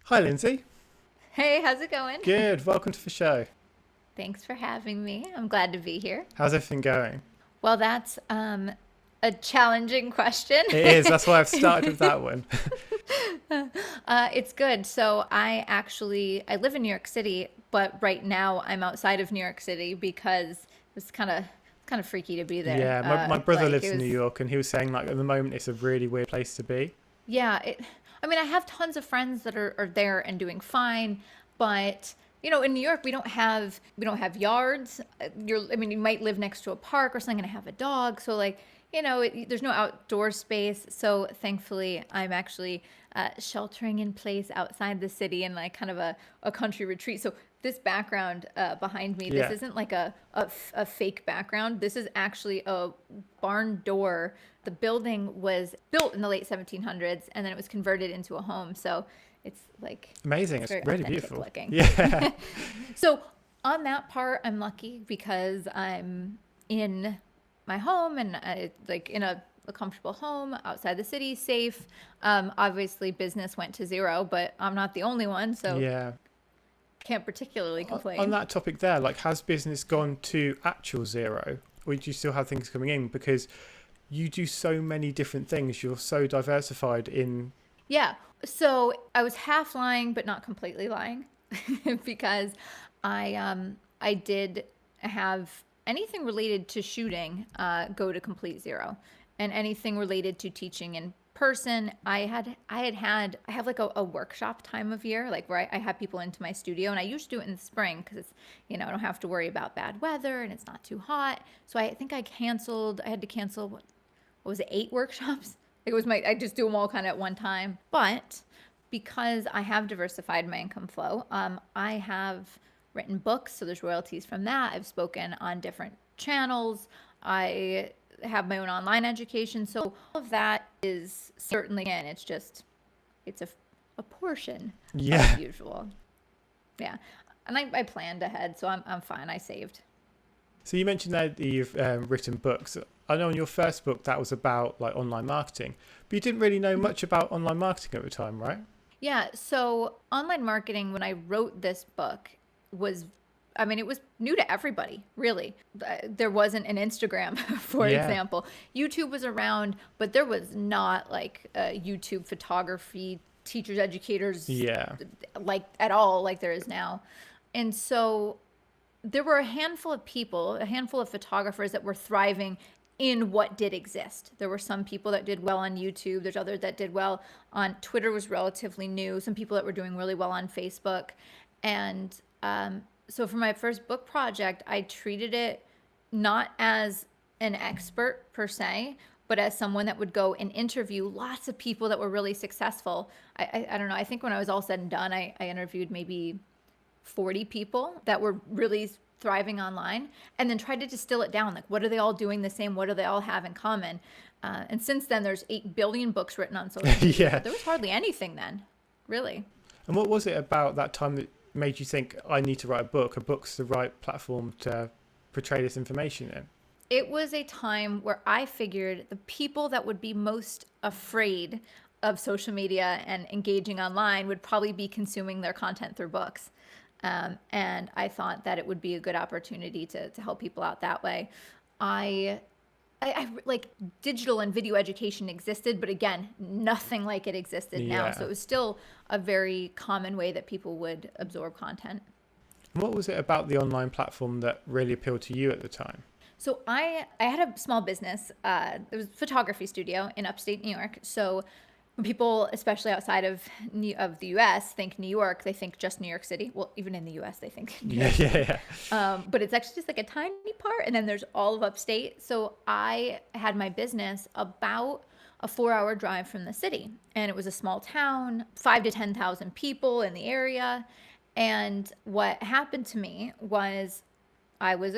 Hi, Lindsay. Hey, how's it going? Good. Welcome to the show. Thanks for having me. I'm glad to be here. How's everything going? Well, that's a challenging question. It is. That's why I've started with that one. It's good. So I live in New York City, but right now I'm outside of New York City because it was kind of freaky to be there. Yeah, my brother Like lives it in New was York, and he was saying like at the moment it's a really weird place to be. Yeah, I mean, I have tons of friends that are there and doing fine, but in New York, we don't have yards. I mean, you might live next to a park or something and have a dog, so like, there's no outdoor space. So thankfully, I'm actually sheltering in place outside the city in like kind of a country retreat. So this background behind me, this Yeah, isn't like a fake background. This is actually a barn door. The building was built in the late 1700s and then it was converted into a home. So it's like, amazing. it's It's very really authentic beautiful. looking. Yeah, So on that part, I'm lucky because I'm in my home and like in a comfortable home outside the city, safe. Obviously, business went to zero, but I'm not the only one, so yeah. can't particularly On complain. that topic there, like, has business gone to actual zero, or do you still have things coming in? Because you do so many different things. You're so diversified in. Yeah. So I was half lying, but not completely lying, because I did have anything related to shooting go to complete zero, and anything related to teaching in person. I have like a workshop time of year, like where I have people into my studio, and I usually do it in the spring because it's I don't have to worry about bad weather and it's not too hot. So I think I had to cancel what was it, 8 workshops? I just do them all kind of at one time. But because I have diversified my income flow, I have written books, so there's royalties from that. I've spoken on different channels. I have my own online education. So all of that is certainly in. It's a portion of Yeah. usual. Yeah. And I planned ahead, so I'm fine. I saved. So you mentioned there that you've written books. I know in your first book that was about like online marketing, but you didn't really know much about online marketing at the time, right? Yeah, so online marketing, when I wrote this book, was, I mean, it was new to everybody, really. There wasn't an Instagram, for Yeah. example. YouTube was around, but there was not like YouTube photography, teachers, educators, Yeah. like at all, like there is now. And so there were a handful of people, a handful of photographers that were thriving in what did exist. There were some people that did well on YouTube. There's others that did well on Twitter was relatively new. Some people that were doing really well on Facebook. And so for my first book project, I treated it not as an expert per se, but as someone that would go and interview lots of people that were really successful. I don't know. I think when I was all said and done, I interviewed maybe 40 people that were really thriving online and then tried to distill it down. Like, what are they all doing the same? What do they all have in common? And since then, there's 8 billion books written on social media. Yeah. There was hardly anything then, really. And what was it about that time that made you think I need to write a book? A book's the right platform to portray this information in. It was a time where I figured the people that would be most afraid of social media and engaging online would probably be consuming their content through books. And I thought that it would be a good opportunity to help people out that way. I, I like digital and video education existed, but again, nothing like it existed now. So Yeah. it was still a very common way that people would absorb content. And what was it about the online platform that really appealed to you at the time? So I had a small business. It was a photography studio in upstate New York. So when people, especially outside of the U.S., think New York, they think just New York City. Well, even in the U.S., they think New Yeah, York yeah, City. yeah. But it's actually just like a tiny part, and then there's all of upstate. So I had my business about a 4-hour drive from the city, and it was a small town, 5 to 10,000 people in the area. And what happened to me was I was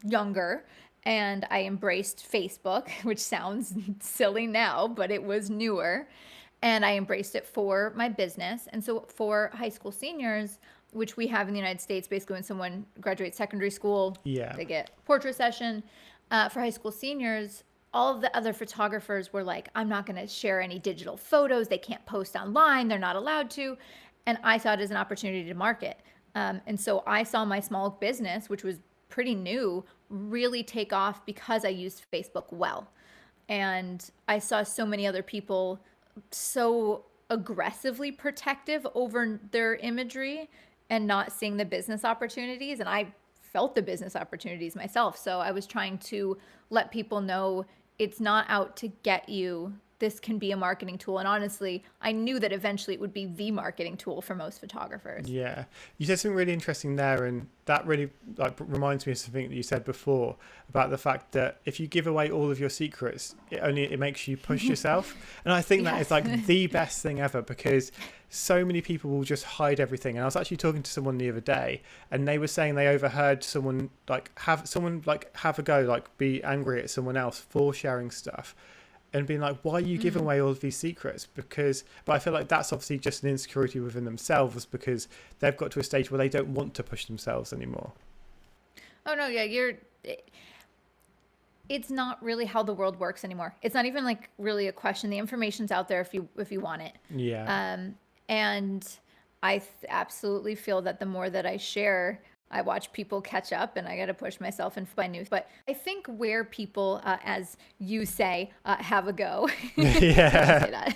younger and I embraced Facebook, which sounds silly now, but it was newer. And I embraced it for my business. And so for high school seniors, which we have in the United States, basically when someone graduates secondary school, Yeah. they get portrait session. For high school seniors, all of the other photographers were like, I'm not going to share any digital photos. They can't post online. They're not allowed to. And I saw it as an opportunity to market. And so I saw my small business, which was pretty new, really take off because I used Facebook well. And I saw so many other people so aggressively protective over their imagery and not seeing the business opportunities. And I felt the business opportunities myself. So I was trying to let people know it's not out to get you. This can be a marketing tool. And honestly, I knew that eventually it would be the marketing tool for most photographers. Yeah. You said something really interesting there, and that really reminds me of something that you said before about the fact that if you give away all of your secrets, it makes you push yourself. And I think that is like the best thing ever, because so many people will just hide everything. And I was actually talking to someone the other day, and they were saying they overheard someone have a go, be angry at someone else for sharing stuff. And being like, why are you giving away all of these secrets? But I feel like that's obviously just an insecurity within themselves, because they've got to a stage where they don't want to push themselves anymore. Oh no, yeah, it's not really how the world works anymore. It's not even like really a question. The information's out there if you want it. Yeah. And I absolutely feel that the more that I share, I watch people catch up, and I got to push myself and find news. But I think where people, as you say, have a go, Yeah.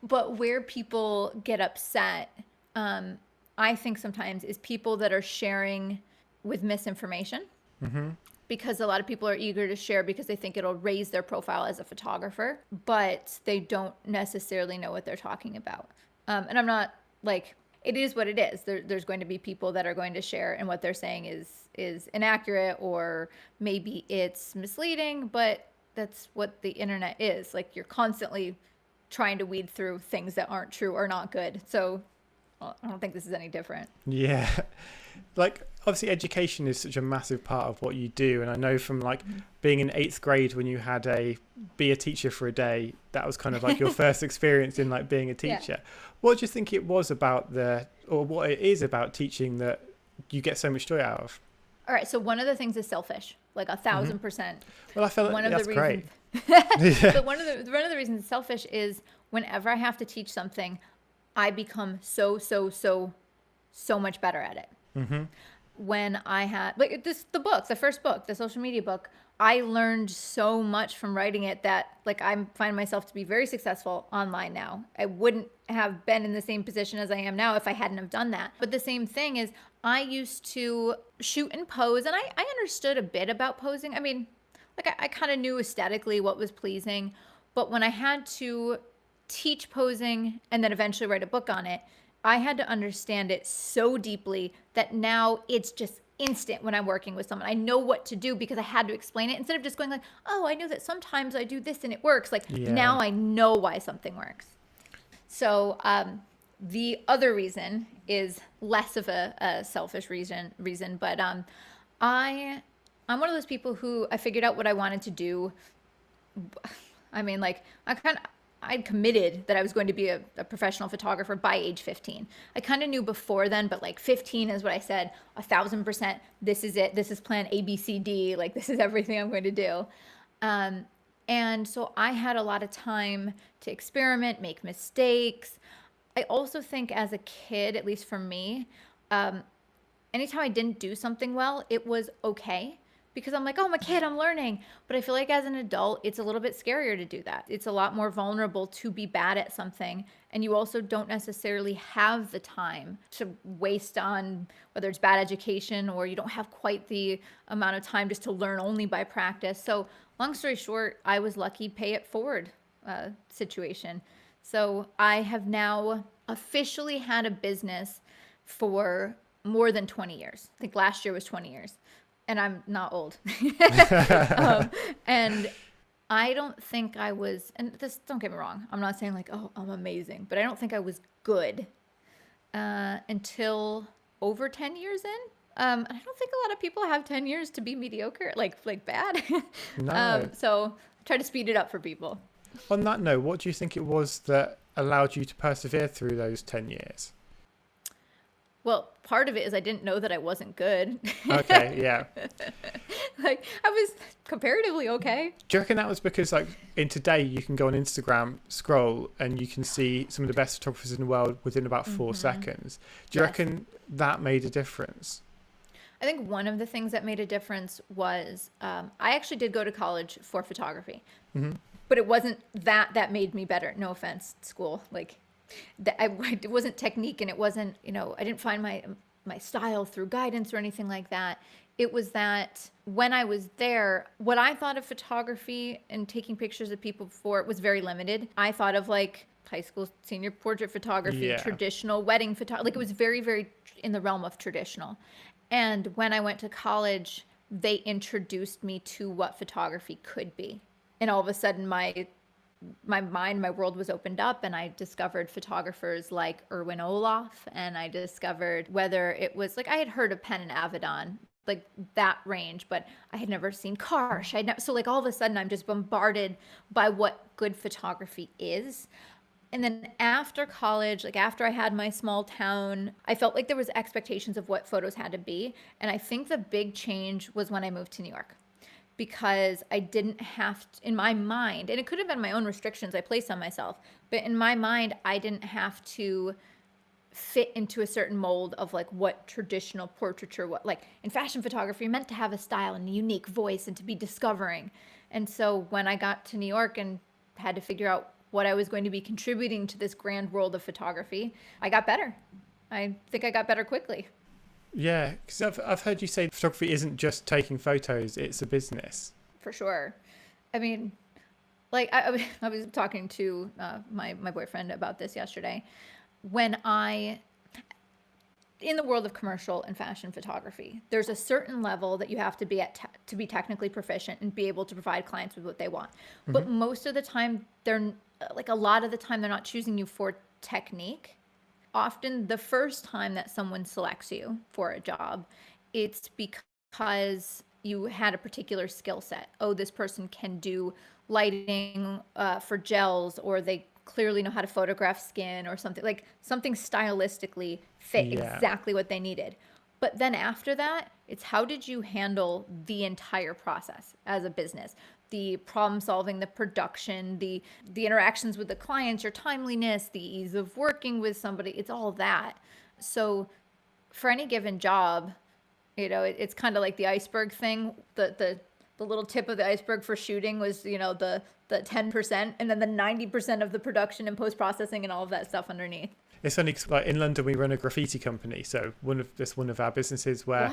but where people get upset, I think sometimes is people that are sharing with misinformation. Mm-hmm. Because a lot of people are eager to share because they think it'll raise their profile as a photographer, but they don't necessarily know what they're talking about. And I'm not like, it is what it is. There's going to be people that are going to share, and what they're saying is inaccurate, or maybe it's misleading, but that's what the internet is. Like, you're constantly trying to weed through things that aren't true or not good. So I don't think this is any different. Yeah. Like, obviously education is such a massive part of what you do. And I know from being in 8th grade when you had be a teacher for a day, that was kind of like your first experience in being a teacher. Yeah. What do you think it was about what it is about teaching that you get so much joy out of? All right. So one of the things is selfish, like 1,000%. Mm-hmm. Well, I feel like that's great. But one of the reasons it's selfish is whenever I have to teach something, I become so much better at it. Mm-hmm. When I had the first book, the social media book, I learned so much from writing it that I find myself to be very successful online now. I wouldn't have been in the same position as I am now if I hadn't have done that. But the same thing is, I used to shoot and pose, and I understood a bit about posing. I mean, I kind of knew aesthetically what was pleasing, but when I had to teach posing and then eventually write a book on it, I had to understand it so deeply that now it's just instant when I'm working with someone. I know what to do because I had to explain it, instead of just going oh, I know that sometimes I do this and it works. Now I know why something works. So the other reason is less of a selfish reason, but I'm one of those people who I figured out what I wanted to do. I mean, I'd committed that I was going to be a professional photographer by age 15. I kind of knew before then, but 15 is what I said, 1,000%. This is it. This is plan A, B, C, D. This is everything I'm going to do. And so I had a lot of time to experiment, make mistakes. I also think as a kid, at least for me, anytime I didn't do something well, it was okay. Because I'm oh, I'm a kid, I'm learning. But I feel like as an adult, it's a little bit scarier to do that. It's a lot more vulnerable to be bad at something. And you also don't necessarily have the time to waste on whether it's bad education, or you don't have quite the amount of time just to learn only by practice. So long story short, I was lucky, pay it forward situation. So I have now officially had a business for more than 20 years. I think last year was 20 years. And I'm not old. And I don't think I was, and this, don't get me wrong, I'm not saying oh, I'm amazing, but I don't think I was good until over 10 years in. I don't think a lot of people have 10 years to be mediocre, like bad. No. So try to speed it up for people. On that note, what do you think it was that allowed you to persevere through those 10 years? Well, part of it is I didn't know that I wasn't good. Okay, yeah. Like I was comparatively okay. Do you reckon that was because, like, in today you can go on Instagram, scroll, and you can see some of the best photographers in the world within about 4 seconds? Do you Yes. reckon that made a difference? I think one of the things that made a difference was I actually did go to college for photography, but it wasn't that made me better. No offense, school. Like, it wasn't technique, and it wasn't, I didn't find my style through guidance or anything like that. It was that when I was there, what I thought of photography and taking pictures of people before was very limited. I thought of like high school senior portrait photography, Yeah. traditional wedding photography. Like it was very, very in the realm of traditional. And when I went to college, they introduced me to what photography could be. And all of a sudden my mind, my world was opened up, and I discovered photographers like Erwin Olaf, and I discovered whether it was like I had heard of Penn and Avedon, like that range, but I had never seen Karsh. So like all of a sudden I'm just bombarded by what good photography is. And then after college, like after I had my small town, I felt like there was expectations of what photos had to be. And I think the big change was when I moved to New York, because I didn't have to, in my mind, and it could have been my own restrictions I placed on myself, but in my mind, I didn't have to fit into a certain mold of like what traditional portraiture, what like in fashion photography, you're meant to have a style and a unique voice and to be discovering. And so when I got to New York and had to figure out what I was going to be contributing to this grand world of photography, I got better. I think I got better quickly. Yeah, because I've heard you say photography isn't just taking photos, it's a business. For sure. I mean, like I was talking to my boyfriend about this yesterday. When in the world of commercial and fashion photography, there's a certain level that you have to be at to be technically proficient and be able to provide clients with what they want. But most of the time, a lot of the time, they're not choosing you for technique. Often the first time that someone selects you for a job, it's because you had a particular skill set. Oh, this person can do lighting for gels, or they clearly know how to photograph skin, or something stylistically fit exactly what they needed. But then after that, it's how did you handle the entire process as a business? The problem solving, the production, the interactions with the clients, your timeliness, the ease of working with somebody, it's all that. So for any given job, it's kind of like the iceberg thing. The little tip of the iceberg for shooting was, the 10%, and then the 90% of the production and post-processing and all of that stuff underneath. It's funny 'cause, like, in London we run a graffiti company, so one of our businesses where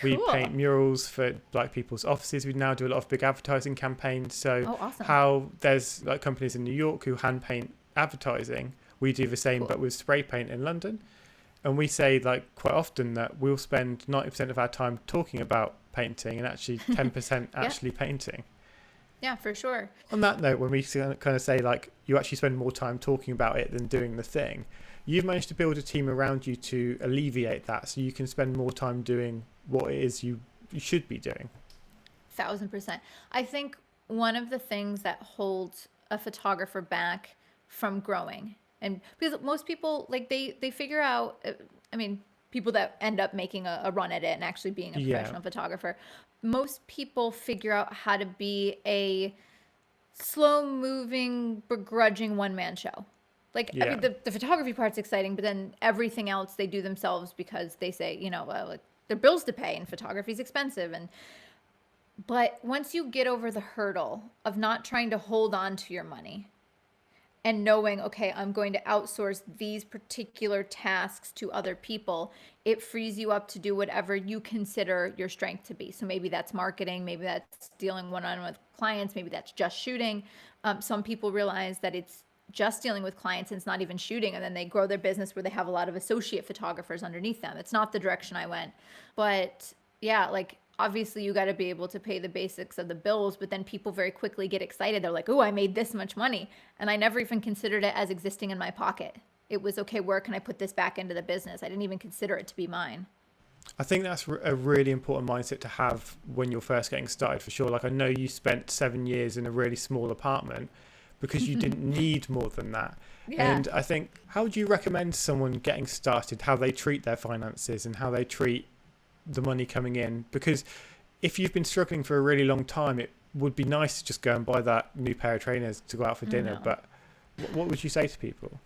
we Cool. paint murals for like people's offices. We now do a lot of big advertising campaigns. So Awesome. how there's like companies in New York who hand paint advertising, we do the same Cool. but with spray paint in London. And we say like quite often that we'll spend 90% of our time talking about painting and actually 10% actually painting. Yeah, for sure. On that note, when we kind of say like you actually spend more time talking about it than doing the thing, you've managed to build a team around you to alleviate that, so you can spend more time doing what it is you should be doing. 1,000%. I think one of the things that holds a photographer back from growing, and because most people like they figure out, people that end up making a run at it and actually being a professional photographer, most people figure out how to be a slow moving, begrudging one-man show. Like, the photography part's exciting, but then everything else they do themselves because they say, like, there are bills to pay and photography is expensive. But once you get over the hurdle of not trying to hold on to your money and knowing, okay, I'm going to outsource these particular tasks to other people, it frees you up to do whatever you consider your strength to be. So maybe that's marketing, maybe that's dealing one-on-one with clients, maybe that's just shooting. Some people realize that it's just dealing with clients and it's not even shooting, and then they grow their business where they have a lot of associate photographers underneath them. It's not the direction I went. But yeah, like obviously you got to be able to pay the basics of the bills, but then people very quickly get excited. They're like, oh, I made this much money. And I never even considered it as existing in my pocket. It was, okay, where can I put this back into the business? I didn't even consider it to be mine. I think that's a really important mindset to have when you're first getting started, for sure. Like, I know you spent 7 years in a really small apartment because you didn't need more than that. Yeah. And I think, how would you recommend someone getting started, how they treat their finances and how they treat the money coming in? Because if you've been struggling for a really long time, it would be nice to just go and buy that new pair of trainers to go out for dinner. But what would you say to people?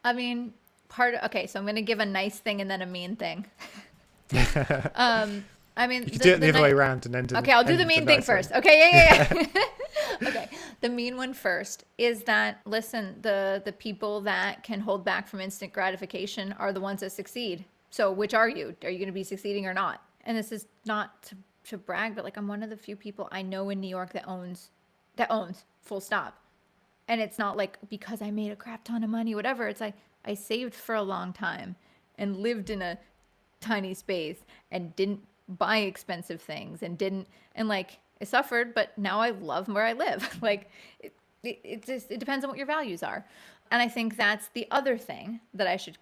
I mean, okay, so I'm going to give a nice thing and then a mean thing. I mean, you can do it the other way around and then okay, I'll do the mean thing first. Okay, yeah. Okay, the mean one first is that, listen, the people that can hold back from instant gratification are the ones that succeed. So which are you? Are you going to be succeeding or not? And this is not to brag, but like, I'm one of the few people I know in New York that owns full stop. And it's not like because I made a crap ton of money, whatever. It's like I saved for a long time and lived in a tiny space and didn't buy expensive things and like I suffered, but now I love where I live. Like it depends on what your values are. And I think that's the other thing that I should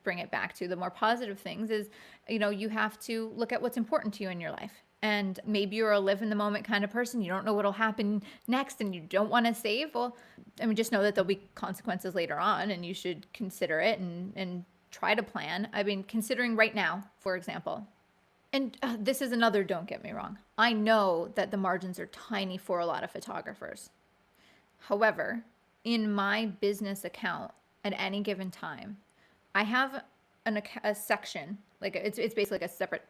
bring it back to. The more positive things is, you have to look at what's important to you in your life. And maybe you're a live in the moment kind of person. You don't know what'll happen next and you don't want to save. Well, I mean, just know that there'll be consequences later on and you should consider it and try to plan. I mean, considering right now, for example, and this is another, don't get me wrong. I know that the margins are tiny for a lot of photographers. However, in my business account at any given time, I have a section, like it's basically like a separate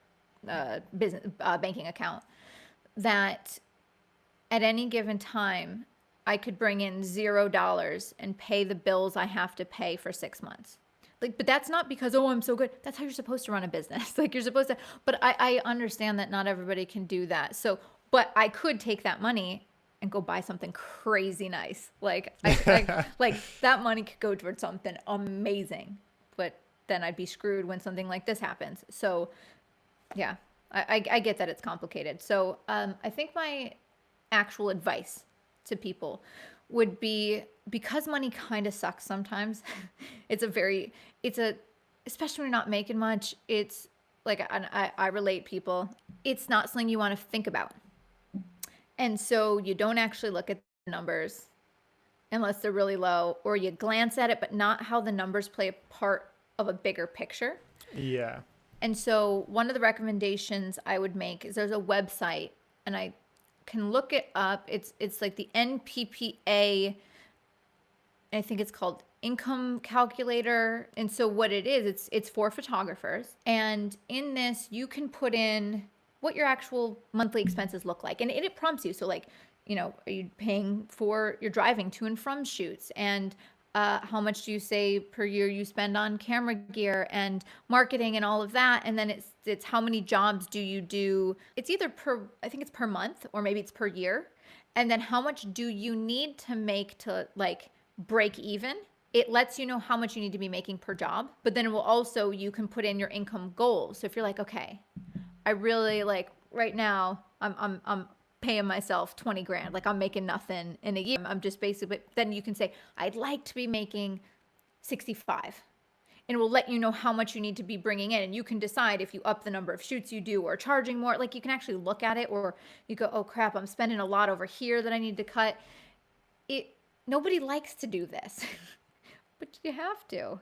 business banking account that at any given time I could bring in $0 and pay the bills I have to pay for 6 months. Like, but that's not because, oh, I'm so good. That's how you're supposed to run a business. Like you're supposed to, but I understand that not everybody can do that. So, but I could take that money and go buy something crazy nice. Like, like that money could go towards something amazing, but then I'd be screwed when something like this happens. So yeah, I get that it's complicated. So I think my actual advice to people would be, because money kind of sucks sometimes, especially when you're not making much, it's like, I relate people, it's not something you want to think about. And so you don't actually look at the numbers unless they're really low, or you glance at it, but not how the numbers play a part of a bigger picture. Yeah. And so one of the recommendations I would make is there's a website, and I can look it up. It's like the NPPA, I think it's called Income Calculator. And so what it is, it's for photographers. And in this, you can put in what your actual monthly expenses look like. And it prompts you. So like, are you paying for your driving to and from shoots? And how much do you say per year you spend on camera gear and marketing and all of that? And then it's how many jobs do you do? It's either I think it's per month, or maybe it's per year. And then how much do you need to make to like break even? It lets you know how much you need to be making per job, but then it will also, you can put in your income goals. So if you're like, okay, I really like right now, I'm paying myself 20 grand. Like I'm making nothing in a year. I'm just basically, but then you can say, I'd like to be making 65, and it will let you know how much you need to be bringing in. And you can decide if you up the number of shoots you do or charging more. Like you can actually look at it, or you go, oh crap, I'm spending a lot over here that I need to cut. Nobody likes to do this, but you have to.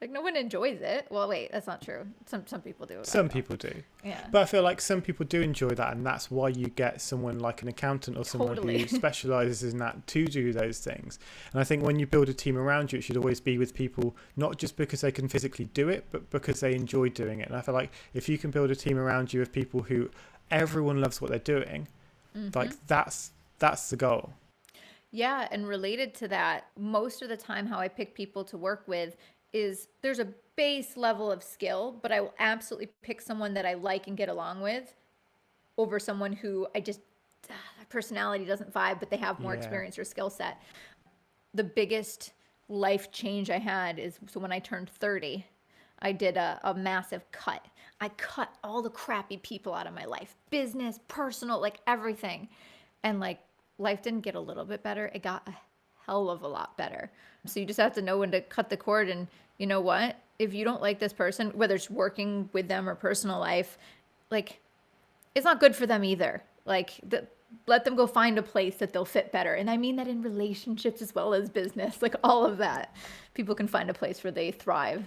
Like no one enjoys it. Well, wait, that's not true. Some people do. Some people do. Yeah. But I feel like some people do enjoy that, and that's why you get someone like an accountant or someone who specializes in that to do those things. And I think when you build a team around you, it should always be with people, not just because they can physically do it, but because they enjoy doing it. And I feel like if you can build a team around you of people who everyone loves what they're doing, like that's the goal. Yeah. And related to that, most of the time how I pick people to work with is there's a base level of skill, but I will absolutely pick someone that I like and get along with over someone who their personality doesn't vibe, but they have more experience or skill set. The biggest life change I had is, so when I turned 30, I did a massive cut. I cut all the crappy people out of my life, business, personal, like everything. And like life didn't get a little bit better. It got a hell of a lot better. So you just have to know when to cut the cord. And you know what? If you don't like this person, whether it's working with them or personal life, like it's not good for them either. Like let them go find a place that they'll fit better. And I mean that in relationships as well as business, like all of that. People can find a place where they thrive.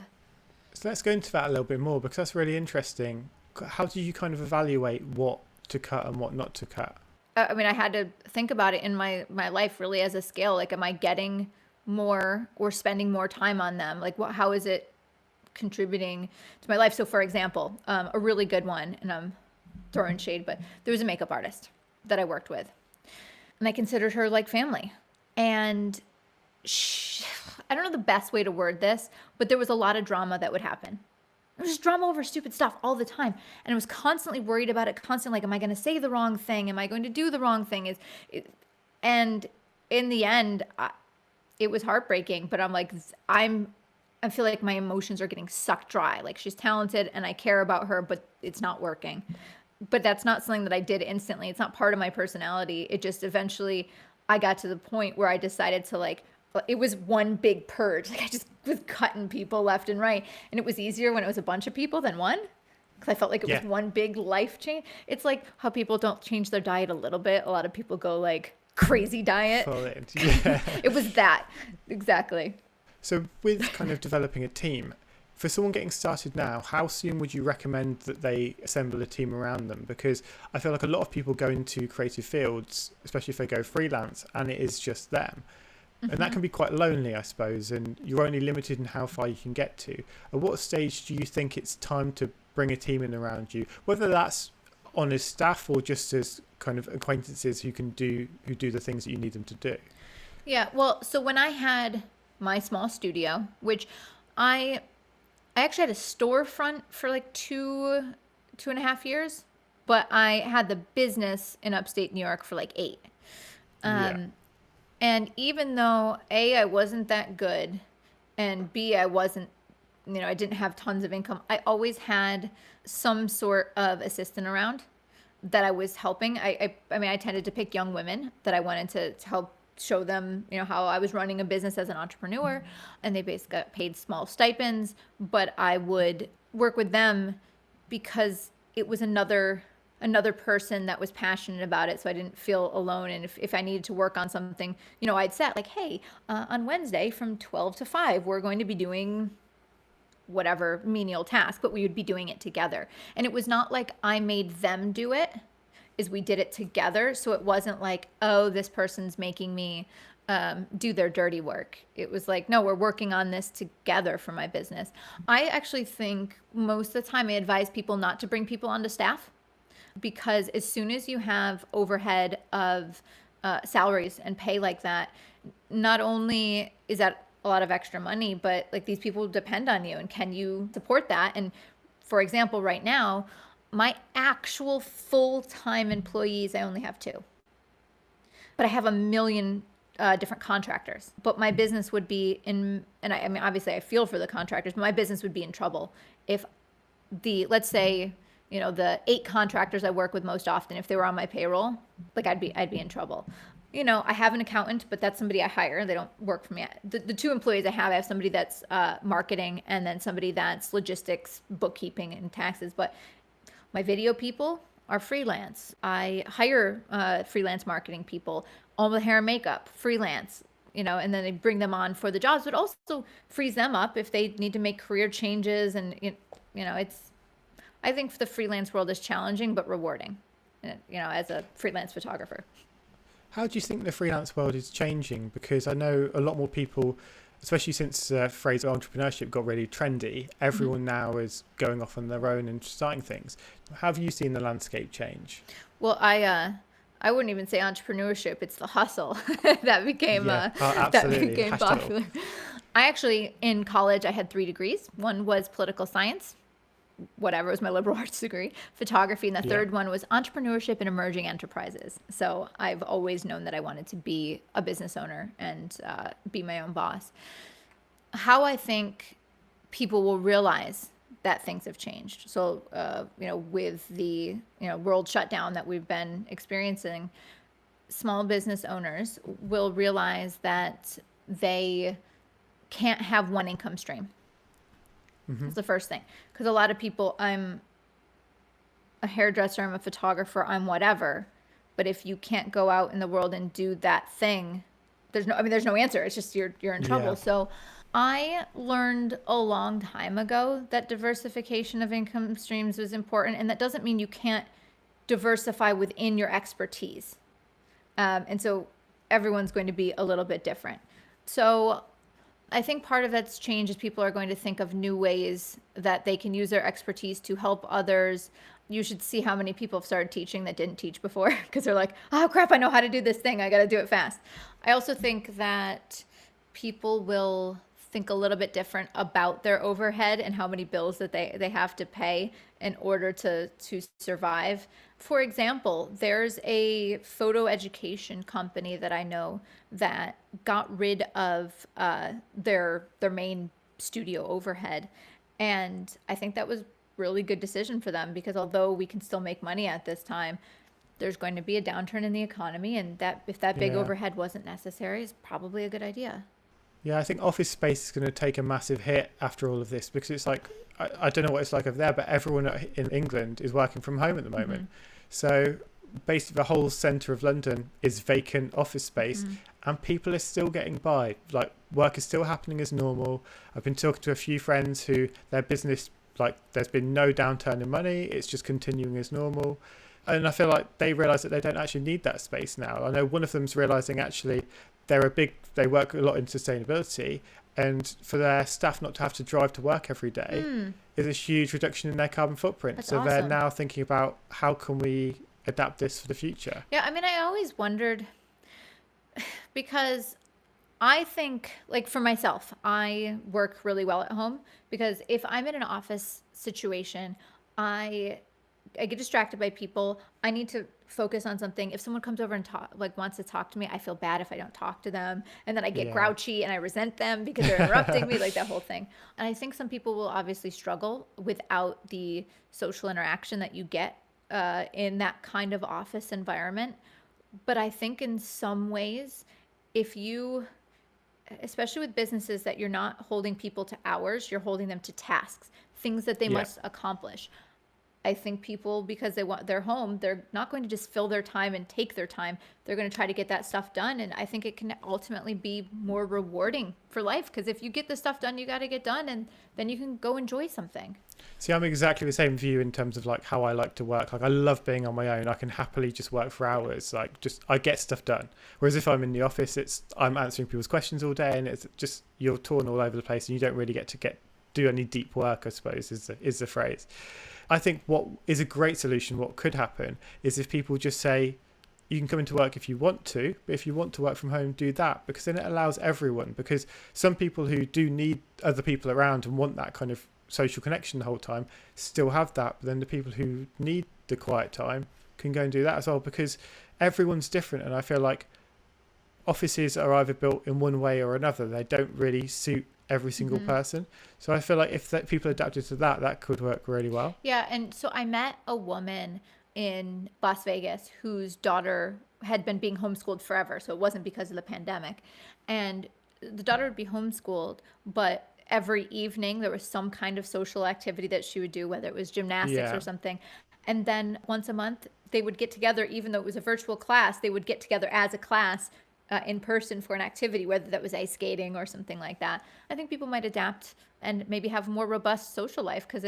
So let's go into that a little bit more, because that's really interesting. How do you kind of evaluate what to cut and what not to cut? I mean, I had to think about it in my life really as a scale. Like, am I getting more or spending more time on them? Like, how is it contributing to my life? So, for example, a really good one, and I'm throwing shade, but there was a makeup artist that I worked with, and I considered her like family. And I don't know the best way to word this, but there was a lot of drama that would happen. There was just drama over stupid stuff all the time. And I was constantly worried about it, constantly like, am I going to say the wrong thing? Am I going to do the wrong thing? And in the end, it was heartbreaking, but I'm like, I feel like my emotions are getting sucked dry. Like, she's talented and I care about her, but it's not working. But that's not something that I did instantly. It's not part of my personality. It just eventually, I got to the point where I decided to, like, it was one big purge. Like, I just was cutting people left and right. And it was easier when it was a bunch of people than one. Because I felt like it was one big life change. It's like how people don't change their diet a little bit. A lot of people go like crazy diet. Yeah. It was that. Exactly. So with kind of developing a team, for someone getting started now, how soon would you recommend that they assemble a team around them? Because I feel like a lot of people go into creative fields, especially if they go freelance, and it is just them. And that can be quite lonely, I suppose, and you're only limited in how far you can get to. At what stage do you think it's time to bring a team in around you, whether that's on as staff or just as kind of acquaintances who do the things that you need them to do? Yeah, well, so when I had my small studio, which I actually had a storefront for like two and a half years, but I had the business in upstate New York for like 8. And even though A, I wasn't that good, and B, I wasn't, I didn't have tons of income, I always had some sort of assistant around that I was helping. I mean, I tended to pick young women that I wanted to help show them, how I was running a business as an entrepreneur, and they basically got paid small stipends, but I would work with them because it was another person that was passionate about it, so I didn't feel alone. And if I needed to work on something, I'd set like, hey, on Wednesday from 12 to 5, we're going to be doing whatever menial task, but we would be doing it together. And it was not like I made them do it, is we did it together. So it wasn't like, oh, this person's making me do their dirty work. It was like, no, we're working on this together for my business. I actually think most of the time I advise people not to bring people onto staff, because as soon as you have overhead of salaries and pay like that, not only is that a lot of extra money, but like, these people depend on you, and can you support that? And for example, right now, my actual full-time employees, I only have 2, but I have a million different contractors. But my business would be in, and I mean, obviously I feel for the contractors, but my business would be in trouble if let's say, the 8 contractors I work with most often, if they were on my payroll, like, I'd be in trouble. I have an accountant, but that's somebody I hire. They don't work for me. The 2 employees I have somebody that's marketing, and then somebody that's logistics, bookkeeping, and taxes. But my video people are freelance. I hire freelance marketing people, all the hair and makeup, freelance, and then they bring them on for the jobs, but also frees them up if they need to make career changes. And, I think the freelance world is challenging but rewarding, as a freelance photographer. How do you think the freelance world is changing? Because I know a lot more people, especially since the phrase entrepreneurship got really trendy, everyone now is going off on their own and starting things. Have you seen the landscape change? Well, I wouldn't even say entrepreneurship. It's the hustle that became popular. I actually, in college, I had 3 degrees. One was political science, whatever, it was my liberal arts degree, photography, and the third one was entrepreneurship and emerging enterprises. So I've always known that I wanted to be a business owner and be my own boss. How I think people will realize that things have changed. So, with the, world shutdown that we've been experiencing, small business owners will realize that they can't have one income stream. That's the first thing. Because a lot of people, I'm a hairdresser, I'm a photographer, I'm whatever. But if you can't go out in the world and do that thing, there's no answer. It's just you're in trouble. Yeah. So I learned a long time ago that diversification of income streams is important. And that doesn't mean you can't diversify within your expertise. And so everyone's going to be a little bit different. So I think part of that's change is people are going to think of new ways that they can use their expertise to help others. You should see how many people have started teaching that didn't teach before because they're like, oh crap, I know how to do this thing. I got to do it fast. I also think that people will think a little bit different about their overhead and how many bills that they have to pay in order to survive. For example, there's a photo education company that I know that got rid of their main studio overhead. And I think that was really good decision for them because although we can still make money at this time, there's going to be a downturn in the economy, and that if that big overhead wasn't necessary, is probably a good idea. Yeah, I think office space is going to take a massive hit after all of this because it's like, I don't know what it's like over there, but everyone in England is working from home at the moment. Mm-hmm. So basically the whole centre of London is vacant office space, mm-hmm. and people are still getting by. Like, work is still happening as normal. I've been talking to a few friends who their business, like, there's been no downturn in money. It's just continuing as normal. And I feel like they realise that they don't actually need that space now. I know one of them's realising actually they work a lot in sustainability, and for their staff not to have to drive to work every day is a huge reduction in their carbon footprint. That's so awesome. They're now thinking about how can we adapt this for the future. Yeah, I mean, I always wondered because I think, like, for myself, I work really well at home because if I'm in an office situation, I get distracted by people. I need to focus on something. If someone comes over and wants to talk to me, I feel bad if I don't talk to them. And then I get grouchy and I resent them because they're interrupting me, like that whole thing. And I think some people will obviously struggle without the social interaction that you get in that kind of office environment. But I think in some ways, if you, especially with businesses that you're not holding people to hours, you're holding them to tasks, things that they must accomplish. I think people, because they want their home, they're not going to just fill their time and take their time. They're going to try to get that stuff done. And I think it can ultimately be more rewarding for life because if you get the stuff done, you got to get done and then you can go enjoy something. See, I'm exactly the same view in terms of like how I like to work. Like, I love being on my own. I can happily just work for hours. Like, just I get stuff done. Whereas if I'm in the office, I'm answering people's questions all day and it's just you're torn all over the place and you don't really get to do any deep work, I suppose, is the phrase. I think what is a great solution, what could happen, is if people just say, you can come into work if you want to, but if you want to work from home, do that, because then it allows everyone. Because some people who do need other people around and want that kind of social connection the whole time still have that, but then the people who need the quiet time can go and do that as well, because everyone's different. And I feel like offices are either built in one way or another. They don't really suit every single person. So I feel like if people adapted to that could work really well. Yeah, and so I met a woman in Las Vegas whose daughter had been being homeschooled forever, so it wasn't because of the pandemic. And the daughter would be homeschooled, but every evening there was some kind of social activity that she would do, whether it was gymnastics or something. And then once a month they would get together, even though it was a virtual class, they would get together as a class in person for an activity, whether that was ice skating or something like that. I think people might adapt and maybe have a more robust social life because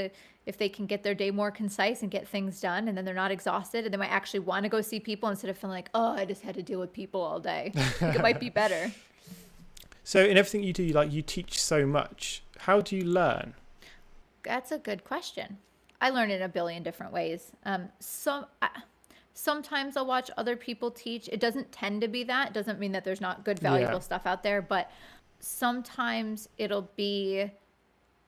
if they can get their day more concise and get things done, and then they're not exhausted, and they might actually want to go see people instead of feeling like, oh, I just had to deal with people all day. It might be better. So in everything you do, you teach so much. How do you learn? That's a good question. I learn in a billion different ways. Sometimes I'll watch other people teach. It doesn't tend to be that. It doesn't mean that there's not good, valuable stuff out there, but sometimes it'll be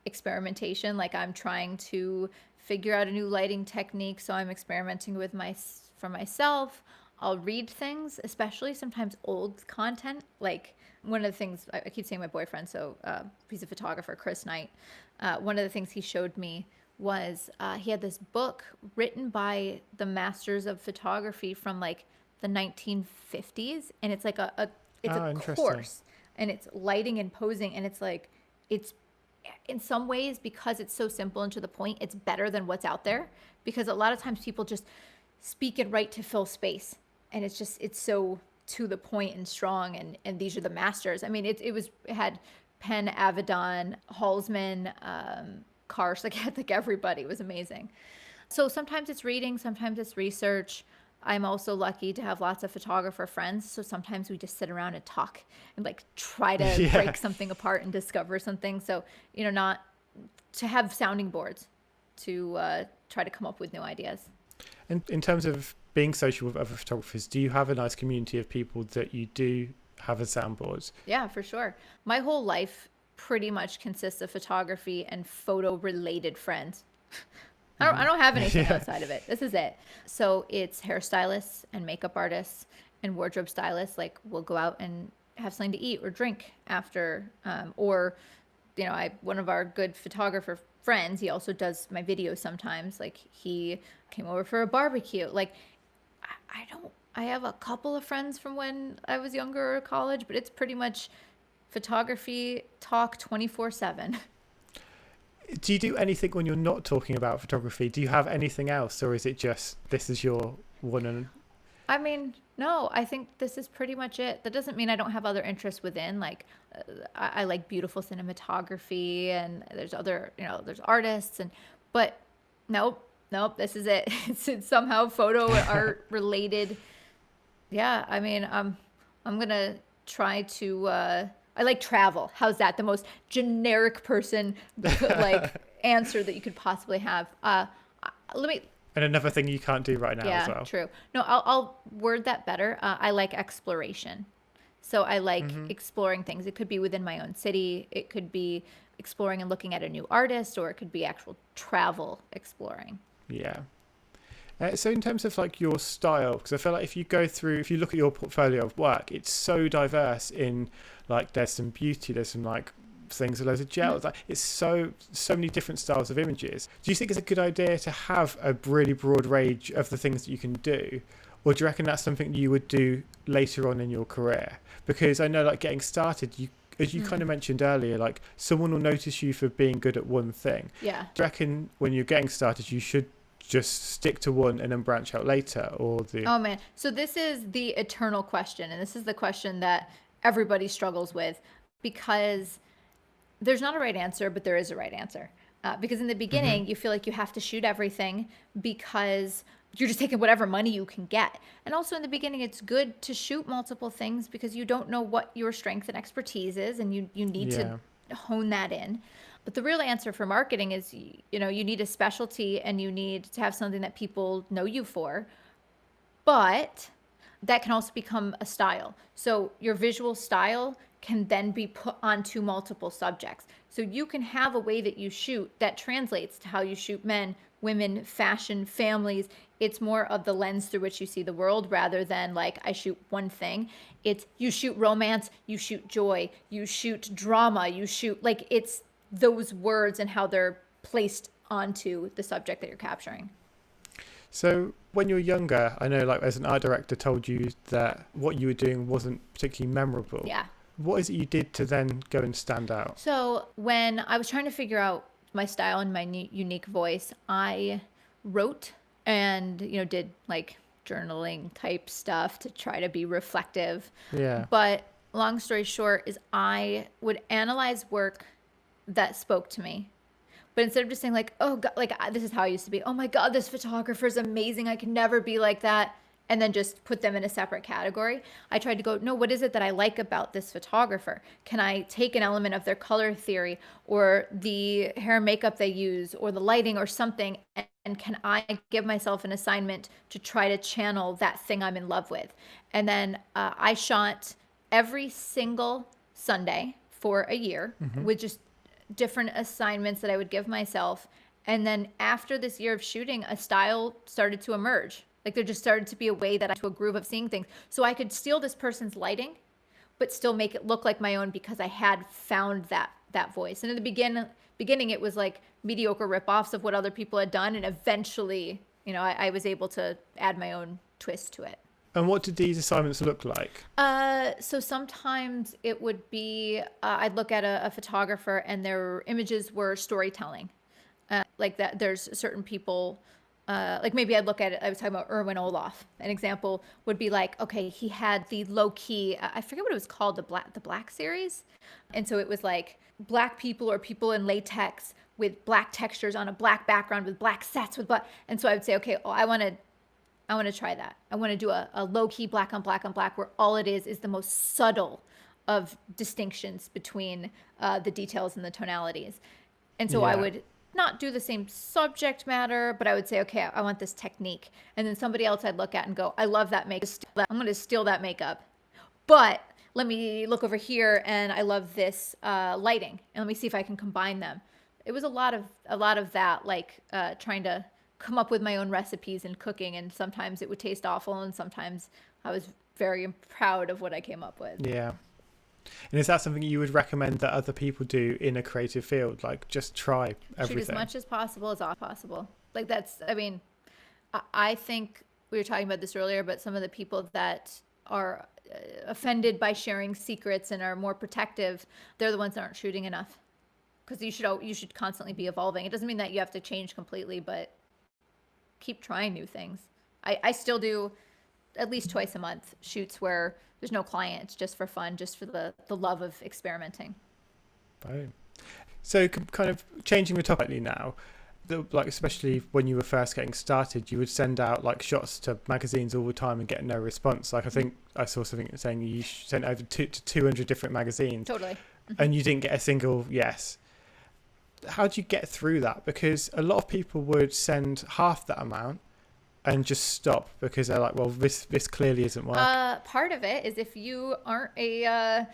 experimentation. Like I'm trying to figure out a new lighting technique, so I'm experimenting with for myself. I'll read things, especially sometimes old content. Like one of the things, I keep saying my boyfriend, so he's a photographer, Chris Knight. One of the things he showed me was he had this book written by the masters of photography from like the 1950s, and it's like a course, and it's lighting and posing, and it's like it's in some ways, because it's so simple and to the point, it's better than what's out there, because a lot of times people just speak it right to fill space, and it's so to the point and strong, and these are the masters. I mean, it had Penn, Avedon, Halsman, Karsh, like everybody. It was amazing. So sometimes it's reading, sometimes it's research. I'm also lucky to have lots of photographer friends. So sometimes we just sit around and talk and like try to Yeah. break something apart and discover something. So, not to have sounding boards to try to come up with new ideas. And in terms of being social with other photographers, do you have a nice community of people that you do have as soundboards? Yeah, for sure. My whole life pretty much consists of photography and photo related friends. I don't have anything outside of it. This is it. So it's hairstylists and makeup artists and wardrobe stylists. Like we'll go out and have something to eat or drink after. Or, one of our good photographer friends, he also does my videos sometimes. Like he came over for a barbecue. Like I have a couple of friends from when I was younger or college, but it's pretty much photography talk 24/7. Do you do anything when you're not talking about photography? Do you have anything else, or is it just this is your one and... I mean, no, I think this is pretty much it. That doesn't mean I don't have other interests within. Like, I like beautiful cinematography, and there's other, there's artists, but nope, this is it. It's somehow photo art related. Yeah, I mean, I'm gonna try to. I like travel. How's that? The most generic person like answer that you could possibly have. Let me. And another thing you can't do right now as well. Yeah, true. No, I'll word that better. I like exploration. So I like exploring things. It could be within my own city. It could be exploring and looking at a new artist, or it could be actual travel exploring. Yeah. So in terms of like your style, because I feel like if you look at your portfolio of work, it's so diverse in like there's some beauty, there's some like things with loads of gels. Like it's so many different styles of images. Do you think it's a good idea to have a really broad range of the things that you can do? Or do you reckon that's something you would do later on in your career? Because I know like getting started, as you kind of mentioned earlier, like someone will notice you for being good at one thing. Yeah. Do you reckon when you're getting started, you should just stick to one and then branch out later? Oh man, so this is the eternal question, and this is the question that everybody struggles with, because there's not a right answer, but there is a right answer. Because in the beginning, you feel like you have to shoot everything because you're just taking whatever money you can get. And also in the beginning, it's good to shoot multiple things because you don't know what your strength and expertise is, and you need to hone that in. But the real answer for marketing is, you need a specialty and you need to have something that people know you for. But that can also become a style. So your visual style can then be put onto multiple subjects. So you can have a way that you shoot that translates to how you shoot men, women, fashion, families. It's more of the lens through which you see the world rather than like I shoot one thing. It's you shoot romance, you shoot joy, you shoot drama, you shoot like it's those words and how they're placed onto the subject that you're capturing. So when you were younger, I know like as an art director told you that what you were doing wasn't particularly memorable. Yeah. What is it you did to then go and stand out? So when I was trying to figure out my style and my unique voice, I wrote and, did like journaling type stuff to try to be reflective. Yeah. But long story short is I would analyze work that spoke to me. But instead of just saying like, oh God, like this is how I used to be. Oh my God, this photographer is amazing. I can never be like that. And then just put them in a separate category. I tried to go, no, what is it that I like about this photographer? Can I take an element of their color theory or the hair and makeup they use or the lighting or something? And can I give myself an assignment to try to channel that thing I'm in love with? And then I shot every single Sunday for a year with just different assignments that I would give myself. And then after this year of shooting, a style started to emerge. Like there just started to be a way that I to a groove of seeing things. So I could steal this person's lighting, but still make it look like my own because I had found that voice. And in the beginning, it was like mediocre ripoffs of what other people had done. And eventually, I was able to add my own twist to it. And what did these assignments look like? So sometimes it would be, I'd look at a photographer and their images were storytelling. Like that, there's certain people, like maybe I'd look at it, I was talking about Erwin Olaf. An example would be like, okay, he had the low key, I forget what it was called, the Black series. And so it was like Black people or people in latex with black textures on a black background with black sets with black. And so I would say, okay, I want to try that. I want to do a low key black on black on black where all it is the most subtle of distinctions between the details and the tonalities. And so I would not do the same subject matter, but I would say, okay, I want this technique. And then somebody else I'd look at and go, I love that makeup. I'm going to steal that makeup. But let me look over here and I love this lighting. And let me see if I can combine them. It was a lot of that, like trying to come up with my own recipes and cooking. And sometimes it would taste awful. And sometimes I was very proud of what I came up with. Yeah. And is that something you would recommend that other people do in a creative field? Like just try everything. Shoot as much as possible as possible. Like that's, I mean, I think we were talking about this earlier, but some of the people that are offended by sharing secrets and are more protective, they're the ones that aren't shooting enough. Because you should constantly be evolving. It doesn't mean that you have to change completely, but keep trying new things. I still do at least twice a month shoots where there's no client. It's just for fun, just for the love of experimenting. Boom. So kind of changing the topic now, like especially when you were first getting started, you would send out like shots to magazines all the time and get no response. Like I think I saw something saying you sent over to 200 different magazines. Totally. And you didn't get a single yes. How do you get through that? Because a lot of people would send half that amount and just stop because they're like, well, this clearly isn't working. Part of it is if you aren't a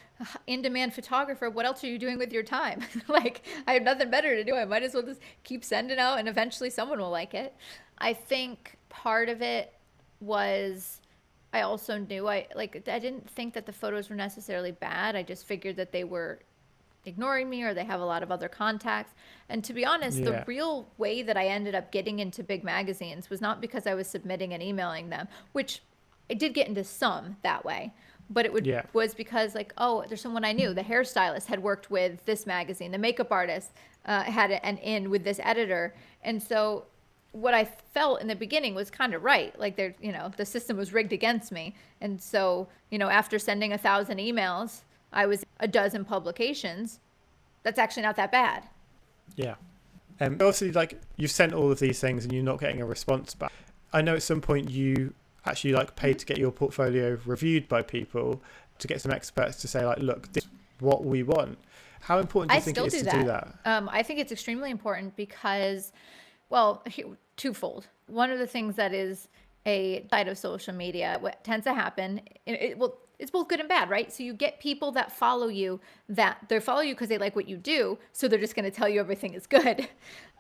in-demand photographer, what else are you doing with your time? Like, I have nothing better to do. I might as well just keep sending out and eventually someone will like it. I think part of it was I also knew I didn't think that the photos were necessarily bad. I just figured that they were ignoring me or they have a lot of other contacts. And to be honest, the real way that I ended up getting into big magazines was not because I was submitting and emailing them, which I did get into some that way, but it was because like, oh, there's someone I knew. The hairstylist had worked with this magazine. The makeup artist had an in with this editor. And so what I felt in the beginning was kind of right. Like the system was rigged against me. And so, after sending 1,000 emails, I was a dozen publications. That's actually not that bad. Yeah. Obviously, like you've sent all of these things and you're not getting a response back. I know at some point you actually like paid to get your portfolio reviewed by people to get some experts to say like, look, this is what we want. How important do you think it is to do that? I think it's extremely important because, well, twofold. One of the things that is a side of social media, what tends to happen, it's both good and bad, right? So you get people that follow you, that they follow you because they like what you do. So they're just going to tell you everything is good.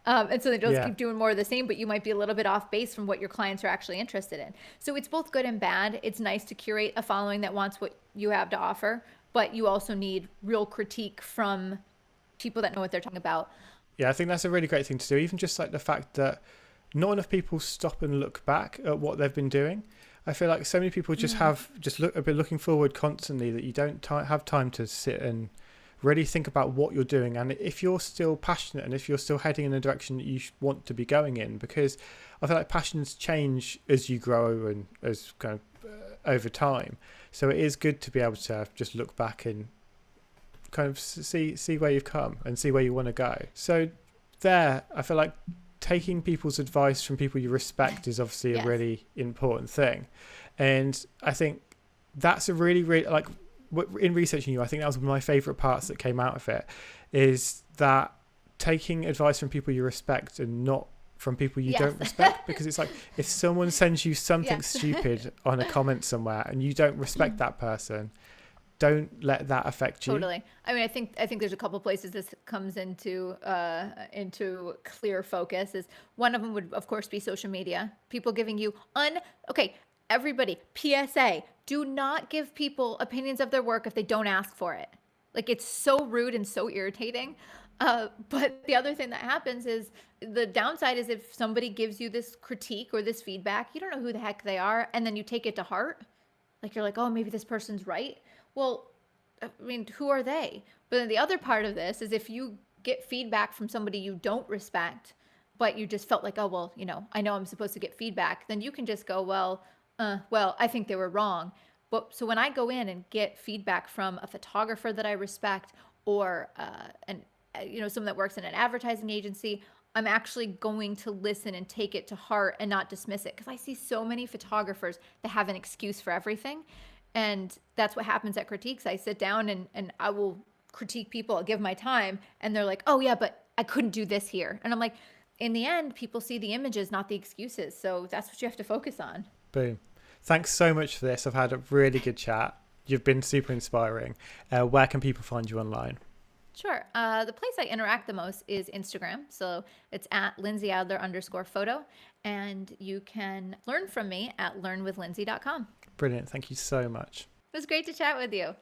And so they just keep doing more of the same, but you might be a little bit off base from what your clients are actually interested in. So it's both good and bad. It's nice to curate a following that wants what you have to offer, but you also need real critique from people that know what they're talking about. Yeah, I think that's a really great thing to do. Even just like the fact that not enough people stop and look back at what they've been doing. I feel like so many people just looking forward constantly that you don't have time to sit and really think about what you're doing. And if you're still passionate and if you're still heading in the direction that you want to be going in, because I feel like passions change as you grow and as kind of over time. So it is good to be able to just look back and kind of see where you've come and see where you want to go. So there, I feel like taking people's advice from people you respect is obviously a really important thing. And I think that's a really, like in researching you, I think that was one of my favorite parts that came out of it, is that taking advice from people you respect and not from people you don't respect. Because it's like, if someone sends you something stupid on a comment somewhere and you don't respect that person, don't let that affect you. Totally. I mean, I think there's a couple places this comes into clear focus. Is one of them would of course be social media. People giving you everybody, PSA, do not give people opinions of their work if they don't ask for it. Like, it's so rude and so irritating. But the other thing that happens is the downside is if somebody gives you this critique or this feedback, you don't know who the heck they are, and then you take it to heart. Like, you're like, oh, maybe this person's right. Well, I mean, who are they? But then the other part of this is if you get feedback from somebody you don't respect, but you just felt like, oh, well, I know I'm supposed to get feedback, then you can just go, well, I think they were wrong. But so when I go in and get feedback from a photographer that I respect or an someone that works in an advertising agency, I'm actually going to listen and take it to heart and not dismiss it. Because I see so many photographers that have an excuse for everything. And that's what happens at critiques. I sit down and I will critique people. I'll give my time. And they're like, oh, yeah, but I couldn't do this here. And I'm like, in the end, people see the images, not the excuses. So that's what you have to focus on. Boom. Thanks so much for this. I've had a really good chat. You've been super inspiring. Where can people find you online? Sure. The place I interact the most is Instagram. So it's at Lindsay Adler _photo. And you can learn from me at learnwithlindsay.com. Brilliant. Thank you so much. It was great to chat with you.